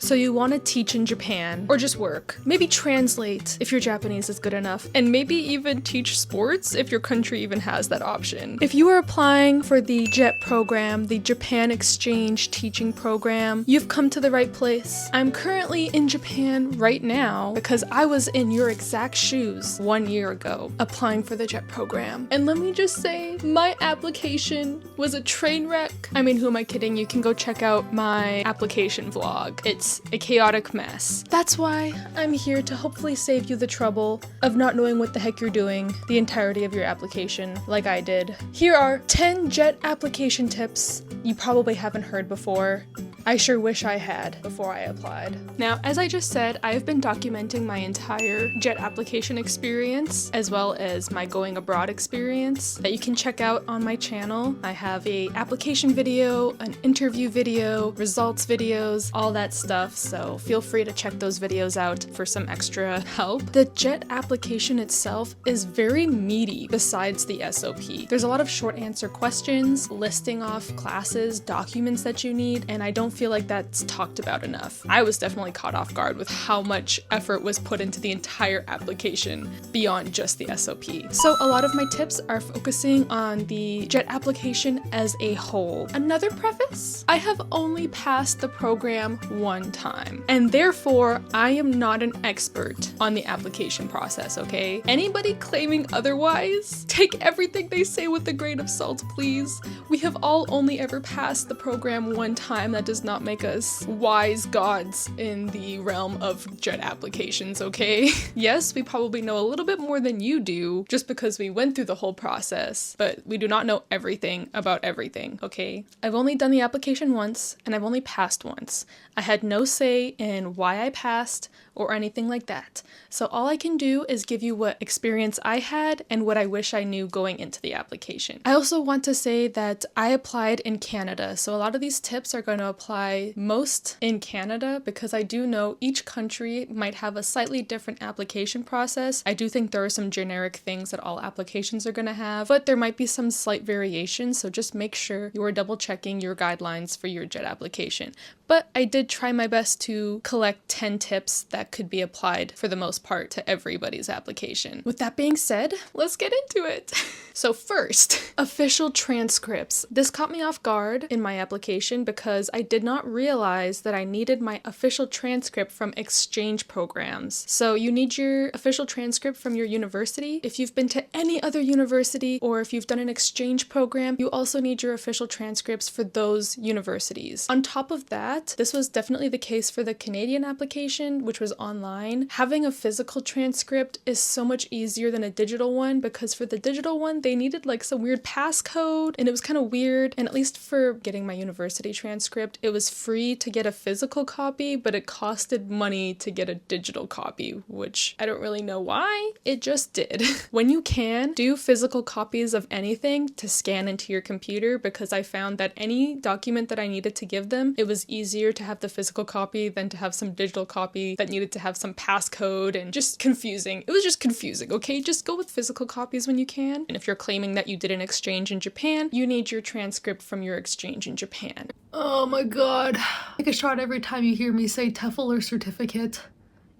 So you want to teach in Japan, or just work. Maybe translate if your Japanese is good enough, and maybe even teach sports if your country even has that option. If you are applying for the JET program, the Japan Exchange Teaching Program, you've come to the right place. I'm currently in Japan right now because I was in your exact shoes 1 year ago applying for the JET program. And let me just say, my application was a train wreck. I mean, who am I kidding? You can go check out my application vlog. It's a chaotic mess. That's why I'm here to hopefully save you the trouble of not knowing what the heck you're doing the entirety of your application like I did. Here are 10 JET application tips you probably haven't heard before. I sure wish I had before I applied. Now, as I just said, I've been documenting my entire JET application experience as well as my going abroad experience that you can check out on my channel. I have a application video, an interview video, results videos, all that stuff, so feel free to check those videos out for some extra help. The JET application itself is very meaty besides the SOP. There's a lot of short answer questions, listing off classes, documents that you need, and I don't feel like that's talked about enough. I was definitely caught off guard with how much effort was put into the entire application beyond just the SOP. So a lot of my tips are focusing on the JET application as a whole. Another preface, I have only passed the program one time, and therefore I am not an expert on the application process, okay? Anybody claiming otherwise, take everything they say with a grain of salt, please. We have all only ever passed the program one time. That does not make us wise gods in the realm of JET applications, okay? Yes, we probably know a little bit more than you do just because we went through the whole process, but we do not know everything about everything, okay? I've only done the application once, and I've only passed once. I had no say in why I passed or anything like that. So all I can do is give you what experience I had and what I wish I knew going into the application. I also want to say that I applied in Canada, so a lot of these tips are going to apply most in Canada because I do know each country might have a slightly different application process. I do think there are some generic things that all applications are going to have, but there might be some slight variations, so just make sure you are double checking your guidelines for your JET application. But I did try my best to collect 10 tips that could be applied for the most part to everybody's application. With that being said, let's get into it. So first, official transcripts. This caught me off guard in my application because I did not realize that I needed my official transcript from exchange programs. So you need your official transcript from your university. If you've been to any other university or if you've done an exchange program, you also need your official transcripts for those universities. On top of that, this was definitely the case for the Canadian application, which was online. Having a physical transcript is so much easier than a digital one because for the digital one, they needed like some weird passcode and it was kind of weird. And at least for getting my university transcript, it was free to get a physical copy, but it costed money to get a digital copy, which I don't really know why. It just did. When you can, do physical copies of anything to scan into your computer because I found that any document that I needed to give them, it was easier to have the physical copy than to have some digital copy that needed to have some passcode and just confusing. It was just confusing, okay? Just go with physical copies when you can. And if you're claiming that you did an exchange in Japan, you need your transcript from your exchange in Japan. Oh my god. Take a shot every time you hear me say TEFL or certificate.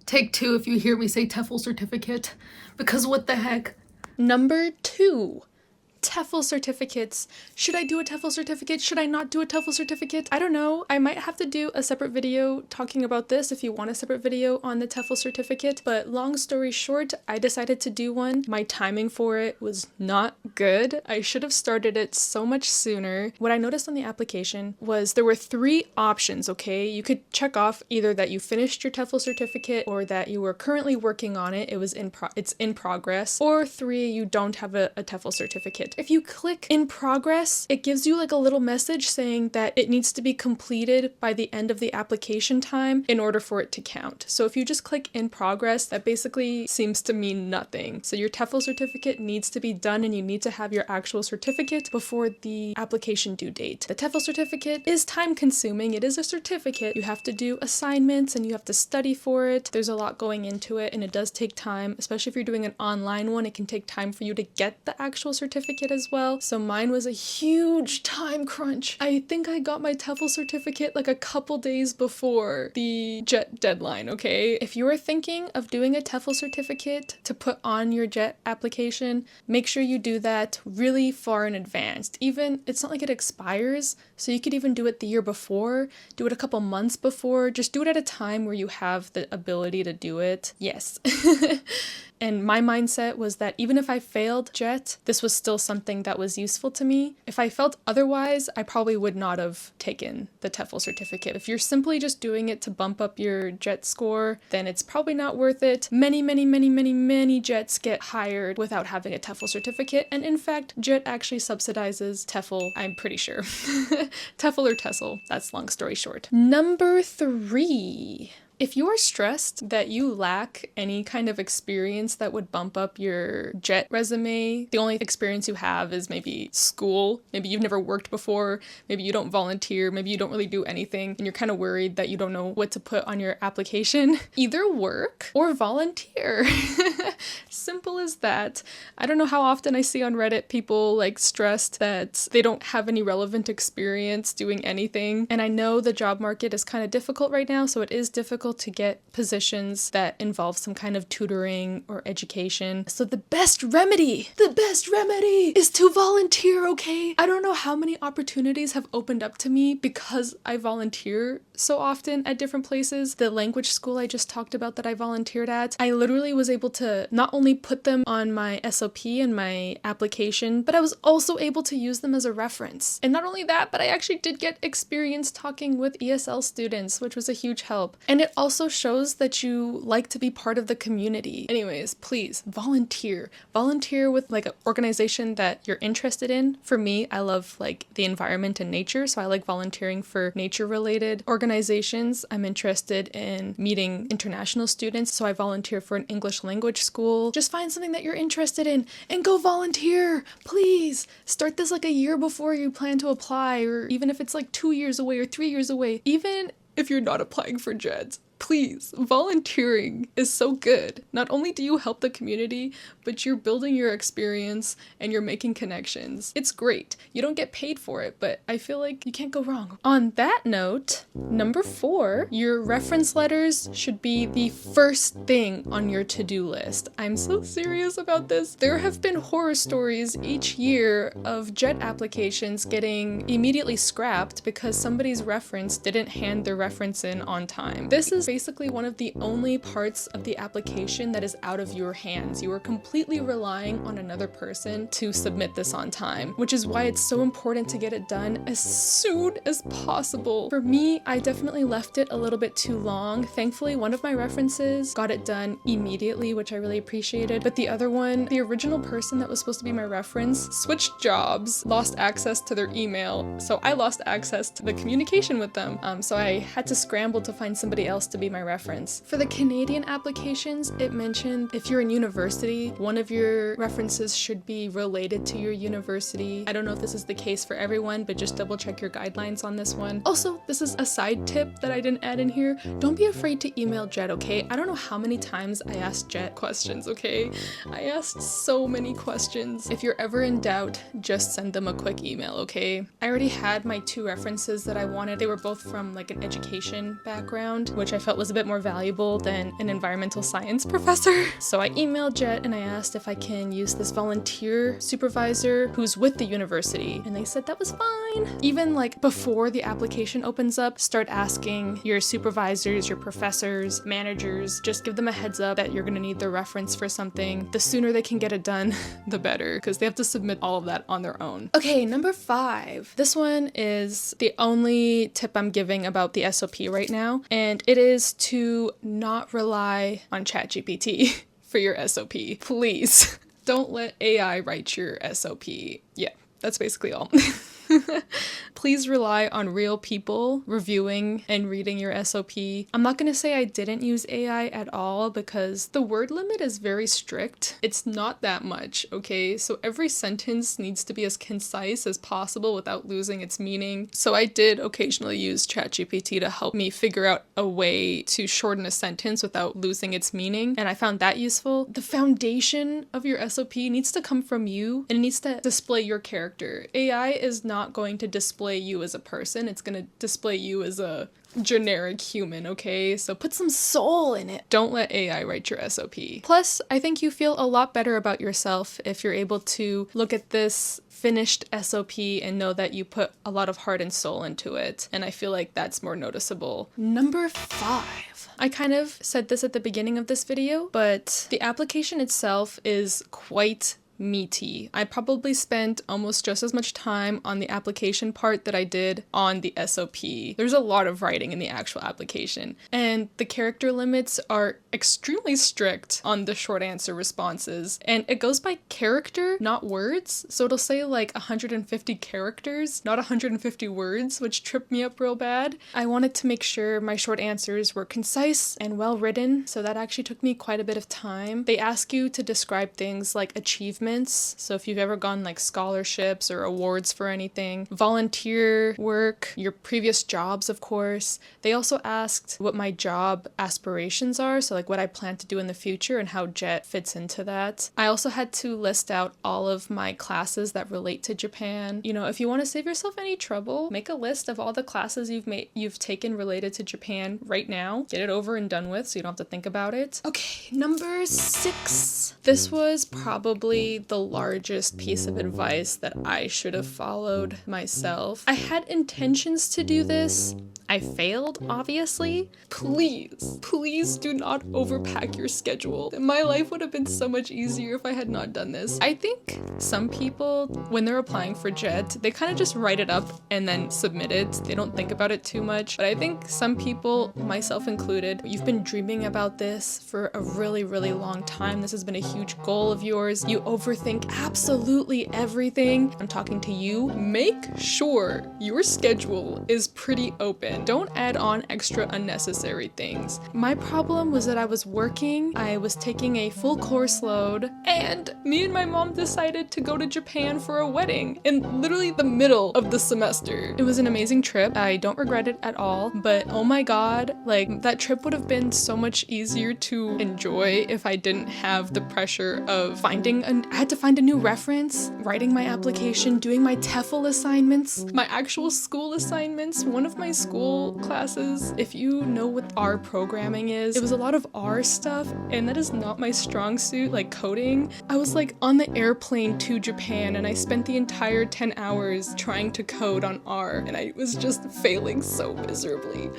Take two if you hear me say TEFL certificate. Because what the heck? Number 2. TEFL certificates. Should I do a TEFL certificate? Should I not do a TEFL certificate? I don't know. I might have to do a separate video talking about this if you want a separate video on the TEFL certificate, but long story short, I decided to do one. My timing for it was not good. I should have started it so much sooner. What I noticed on the application was there were 3 options, okay? You could check off either that you finished your TEFL certificate or that you were currently working on it. It's in progress. Or 3, you don't have a TEFL certificate. If you click in progress, it gives you like a little message saying that it needs to be completed by the end of the application time in order for it to count. So if you just click in progress, that basically seems to mean nothing. So your TEFL certificate needs to be done and you need to have your actual certificate before the application due date. The TEFL certificate is time consuming. It is a certificate. You have to do assignments and you have to study for it. There's a lot going into it and it does take time, especially if you're doing an online one. It can take time for you to get the actual certificate. certificate as well. So mine was a huge time crunch. I think I got my TEFL certificate like a couple days before the JET deadline, okay? If you are thinking of doing a TEFL certificate to put on your JET application, make sure you do that really far in advance. Even, it's not like it expires, so you could even do it the year before, do it a couple months before, just do it at a time where you have the ability to do it. Yes. And my mindset was that even if I failed JET, this was still something that was useful to me. If I felt otherwise, I probably would not have taken the TEFL certificate. If you're simply just doing it to bump up your JET score, then it's probably not worth it. Many JETs get hired without having a TEFL certificate. And in fact, JET actually subsidizes TEFL, I'm pretty sure. TEFL or TESL, that's long story short. Number 3. If you are stressed that you lack any kind of experience that would bump up your JET resume, the only experience you have is maybe school, maybe you've never worked before, maybe you don't volunteer, maybe you don't really do anything, and you're kind of worried that you don't know what to put on your application, either work or volunteer. Simple as that. I don't know how often I see on Reddit people like stressed that they don't have any relevant experience doing anything, and I know the job market is kind of difficult right now, so it is difficult to get positions that involve some kind of tutoring or education. So the best remedy is to volunteer, okay? I don't know how many opportunities have opened up to me because I volunteer so often at different places. The language school I just talked about that I volunteered at, I literally was able to not only put them on my SOP and my application, but I was also able to use them as a reference. And not only that, but I actually did get experience talking with ESL students, which was a huge help. And it also shows that you like to be part of the community. Anyways, please volunteer. Volunteer with like an organization that you're interested in. For me, I love like the environment and nature, so I like volunteering for nature-related organizations. I'm interested in meeting international students, so I volunteer for an English language school. Just find something that you're interested in and go volunteer, please. Start this like a year before you plan to apply, or even if it's like 2 years away or 3 years away. Even if you're not applying for JETs, please, volunteering is so good. Not only do you help the community, but you're building your experience and you're making connections. It's great. You don't get paid for it, but I feel like you can't go wrong. On that note, number 4, your reference letters should be the first thing on your to-do list. I'm so serious about this. There have been horror stories each year of JET applications getting immediately scrapped because somebody's reference didn't hand their reference in on time. This is basically one of the only parts of the application that is out of your hands. You are completely relying on another person to submit this on time, which is why it's so important to get it done as soon as possible. For me, I definitely left it a little bit too long. Thankfully, one of my references got it done immediately, which I really appreciated, but the other one, the original person that was supposed to be my reference, switched jobs, lost access to their email, so I lost access to the communication with them. So I had to scramble to find somebody else to be my reference. For the Canadian applications, it mentioned if you're in university, one of your references should be related to your university. I don't know if this is the case for everyone, but just double check your guidelines on this one. Also, this is a side tip that I didn't add in here. Don't be afraid to email JET, okay? I don't know how many times I asked JET questions, okay? I asked so many questions. If you're ever in doubt, just send them a quick email, okay? I already had my 2 references that I wanted. They were both from like an education background, which I felt was a bit more valuable than an environmental science professor. So I emailed JET and I asked if I can use this volunteer supervisor who's with the university, and they said that was fine. Even like before the application opens up, start asking your supervisors, your professors, managers, just give them a heads up that you're gonna need their reference for something. The sooner they can get it done, the better, because they have to submit all of that on their own. Okay, number 5. This one is the only tip I'm giving about the SOP right now, and it is to not rely on ChatGPT for your SOP. Please, don't let AI write your SOP. Yeah, that's basically all. Please rely on real people reviewing and reading your SOP. I'm not going to say I didn't use AI at all because the word limit is very strict. It's not that much, okay? So every sentence needs to be as concise as possible without losing its meaning. So I did occasionally use ChatGPT to help me figure out a way to shorten a sentence without losing its meaning, and I found that useful. The foundation of your SOP needs to come from you, and it needs to display your character. AI is not going to display you as a person, it's going to display you as a generic human, okay? So put some soul in it. Don't let AI write your SOP. Plus, I think you feel a lot better about yourself if you're able to look at this finished SOP and know that you put a lot of heart and soul into it. And I feel like that's more noticeable. Number 5. I kind of said this at the beginning of this video, but the application itself is quite meaty. I probably spent almost just as much time on the application part that I did on the SOP. There's a lot of writing in the actual application, and the character limits are extremely strict on the short answer responses, and it goes by character, not words. So it'll say like 150 characters, not 150 words, which tripped me up real bad. I wanted to make sure my short answers were concise and well written, so that actually took me quite a bit of time. They ask you to describe things like achievements. So if you've ever gone like scholarships or awards for anything, volunteer work, your previous jobs, of course. They also asked what my job aspirations are, so like what I plan to do in the future and how JET fits into that. I also had to list out all of my classes that relate to Japan. You know, if you want to save yourself any trouble, make a list of all the classes you've taken related to Japan right now. Get it over and done with so you don't have to think about it. Okay, number 6. This was probably the largest piece of advice that I should have followed myself. I had intentions to do this. I failed, obviously. Please do not overpack your schedule. My life would have been so much easier if I had not done this. I think some people, when they're applying for JET, they kind of just write it up and then submit it. They don't think about it too much. But I think some people, myself included, you've been dreaming about this for a really, really long time. This has been a huge goal of yours. You overthink absolutely everything. I'm talking to you. Make sure your schedule is pretty open. Don't add on extra unnecessary things. My problem was that I was working, I was taking a full course load, and me and my mom decided to go to Japan for a wedding in literally the middle of the semester. It was an amazing trip. I don't regret it at all, but oh my god, like that trip would have been so much easier to enjoy if I didn't have the pressure of I had to find a new reference, writing my application, doing my TEFL assignments, my actual school assignments. One of my school classes, if you know what R programming is, it was a lot of R stuff, and that is not my strong suit, like coding. I was like on the airplane to Japan, and I spent the entire 10 hours trying to code on R, and I was just failing so miserably.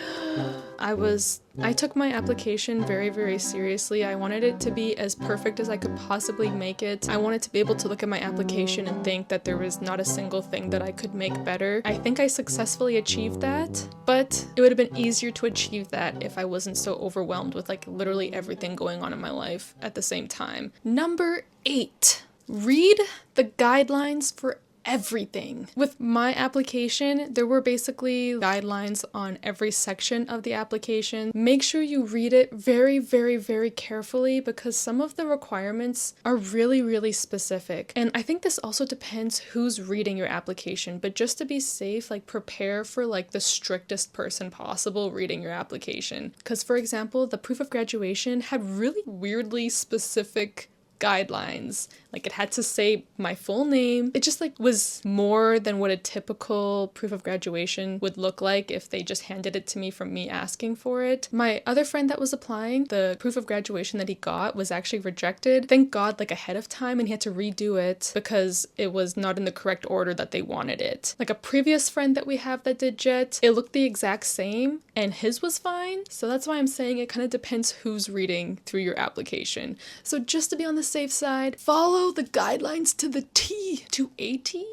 I took my application very, very seriously. I wanted it to be as perfect as I could possibly make it. I wanted to be able to look at my application and think that there was not a single thing that I could make better. I think I successfully achieved that, but it would have been easier to achieve that if I wasn't so overwhelmed with like literally everything going on in my life at the same time. Number 8. Read the guidelines for everything. With my application, there were basically guidelines on every section of the application. Make sure you read it very, very, very carefully because some of the requirements are really, really specific. And I think this also depends who's reading your application, but just to be safe, like prepare for like the strictest person possible reading your application. Because for example, the proof of graduation had really weirdly specific guidelines. Like it had to say my full name. It just like was more than what a typical proof of graduation would look like if they just handed it to me from me asking for it. My other friend that was applying, the proof of graduation that he got was actually rejected. Thank God, like ahead of time, and he had to redo it because it was not in the correct order that they wanted it. Like a previous friend that we have that did JET, it looked the exact same and his was fine. So that's why I'm saying it kind of depends who's reading through your application. So just to be on the safe side, follow the guidelines to the T to 80s?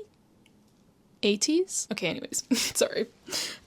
Okay, anyways, sorry.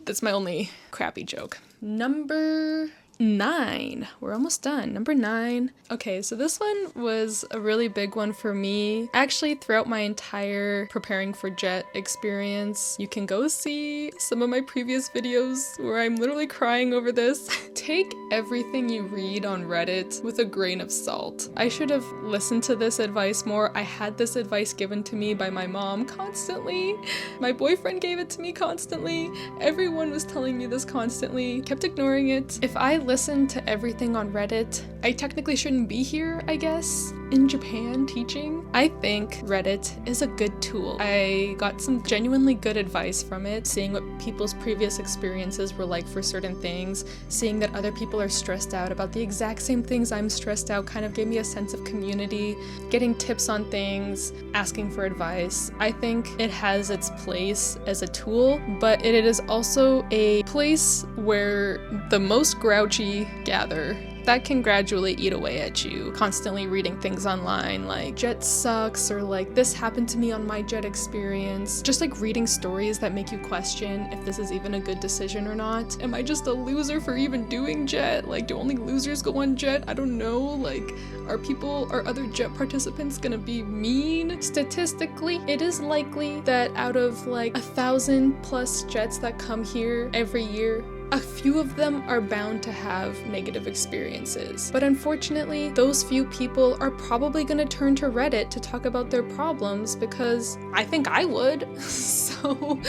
That's my only crappy joke. Number 9. We're almost done. Number 9. Okay, so this one was a really big one for me. Actually, throughout my entire preparing for JET experience, you can go see some of my previous videos where I'm literally crying over this. Take everything you read on Reddit with a grain of salt. I should have listened to this advice more. I had this advice given to me by my mom constantly. My boyfriend gave it to me constantly. Everyone was telling me this constantly. Kept ignoring it. If I listened to everything on Reddit, I technically shouldn't be here, I guess, in Japan teaching. I think Reddit is a good tool. I got some genuinely good advice from it, seeing what people's previous experiences were like for certain things, seeing that other people are stressed out about the exact same things I'm stressed out kind of gave me a sense of community, getting tips on things, asking for advice. I think it has its place as a tool, but it is also a place where the most grouchy gather. That can gradually eat away at you, constantly reading things online like JET sucks or like this happened to me on my JET experience. Just like reading stories that make you question if this is even a good decision or not. Am I just a loser for even doing JET? Like, do only losers go on JET? I don't know. Like, are other JET participants gonna be mean? Statistically, it is likely that out of like 1,000+ JETs that come here every year, a few of them are bound to have negative experiences. But unfortunately, those few people are probably gonna turn to Reddit to talk about their problems because I think I would. So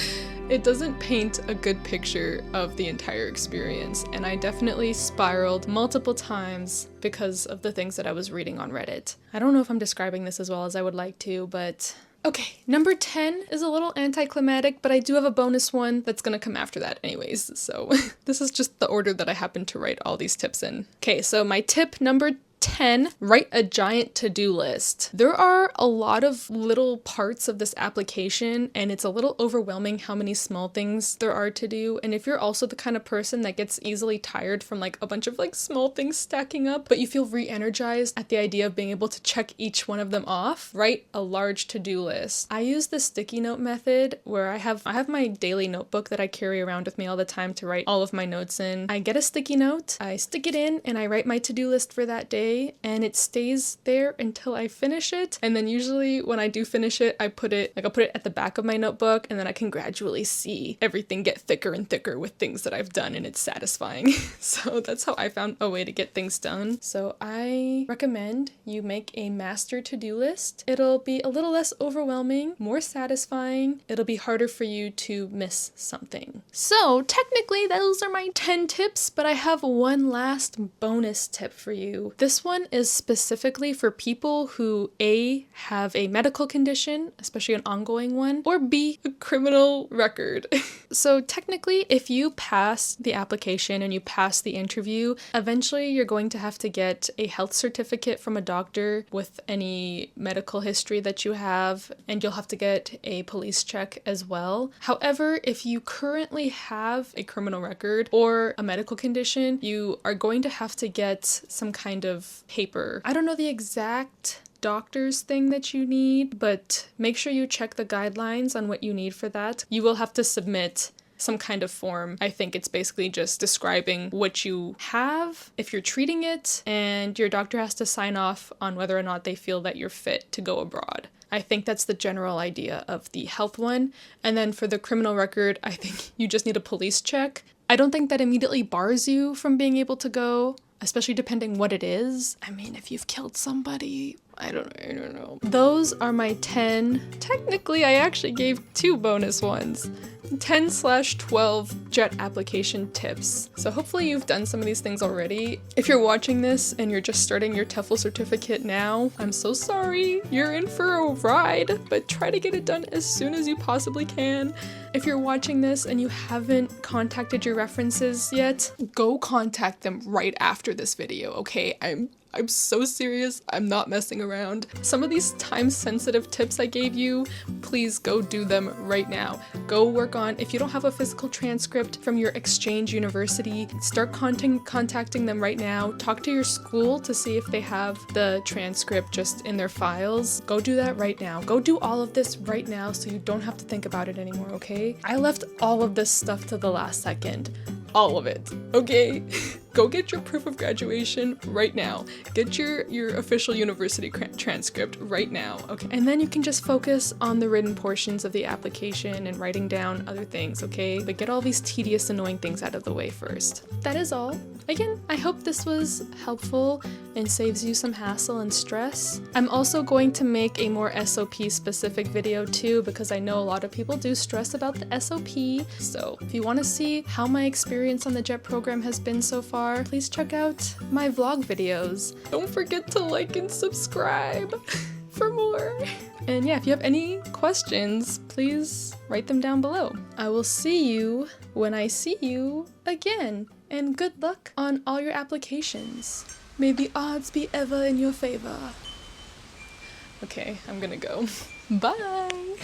it doesn't paint a good picture of the entire experience, and I definitely spiraled multiple times because of the things that I was reading on Reddit. I don't know if I'm describing this as well as I would like to, but okay, number 10 is a little anticlimactic, but I do have a bonus one that's gonna come after that anyways, so this is just the order that I happen to write all these tips in. Okay, so my tip number 10, write a giant to-do list. There are a lot of little parts of this application, and it's a little overwhelming how many small things there are to do. And if you're also the kind of person that gets easily tired from like a bunch of like small things stacking up, but you feel re-energized at the idea of being able to check each one of them off, write a large to-do list. I use the sticky note method where I have my daily notebook that I carry around with me all the time to write all of my notes in. I get a sticky note, I stick it in, and I write my to-do list for that day. And it stays there until I finish it. And then usually when I do finish it, I'll put it at the back of my notebook, and then I can gradually see everything get thicker and thicker with things that I've done, and it's satisfying. So that's how I found a way to get things done. So I recommend you make a master to-do list. It'll be a little less overwhelming, more satisfying. It'll be harder for you to miss something. So technically those are my 10 tips, but I have one last bonus tip for you. This one is specifically for people who A, have a medical condition, especially an ongoing one, or B, a criminal record. So technically, if you pass the application and you pass the interview, eventually you're going to have to get a health certificate from a doctor with any medical history that you have, and you'll have to get a police check as well. However, if you currently have a criminal record or a medical condition, you are going to have to get some kind of paper. I don't know the exact doctor's thing that you need, but make sure you check the guidelines on what you need for that. You will have to submit some kind of form. I think it's basically just describing what you have, if you're treating it, and your doctor has to sign off on whether or not they feel that you're fit to go abroad. I think that's the general idea of the health one. And then for the criminal record, I think you just need a police check. I don't think that immediately bars you from being able to go, especially depending what it is. I mean, if you've killed somebody, I don't know. Those are my 10. Technically, I actually gave 2 bonus ones. 10/12 JET application tips. So hopefully you've done some of these things already. If you're watching this and you're just starting your TEFL certificate now, I'm so sorry. You're in for a ride, but try to get it done as soon as you possibly can. If you're watching this and you haven't contacted your references yet, go contact them right after this video, okay? I'm so serious. I'm not messing around. Some of these time-sensitive tips I gave you, please go do them right now. Go work on, if you don't have a physical transcript from your exchange university, start contacting them right now. Talk to your school to see if they have the transcript just in their files. Go do that right now. Go do all of this right now so you don't have to think about it anymore, okay? I left all of this stuff to the last second. All of it, okay? Go get your proof of graduation right now. Get your official university transcript right now, okay? And then you can just focus on the written portions of the application and writing down other things, okay? But get all these tedious, annoying things out of the way first. That is all. Again, I hope this was helpful and saves you some hassle and stress. I'm also going to make a more SOP specific video too, because I know a lot of people do stress about the SOP. So if you want to see how my experience on the JET program has been so far, please check out my vlog videos. Don't forget to like and subscribe for more. And yeah, if you have any questions, please write them down below. I will see you when I see you again. And good luck on all your applications. May the odds be ever in your favor. Okay, I'm gonna go. Bye!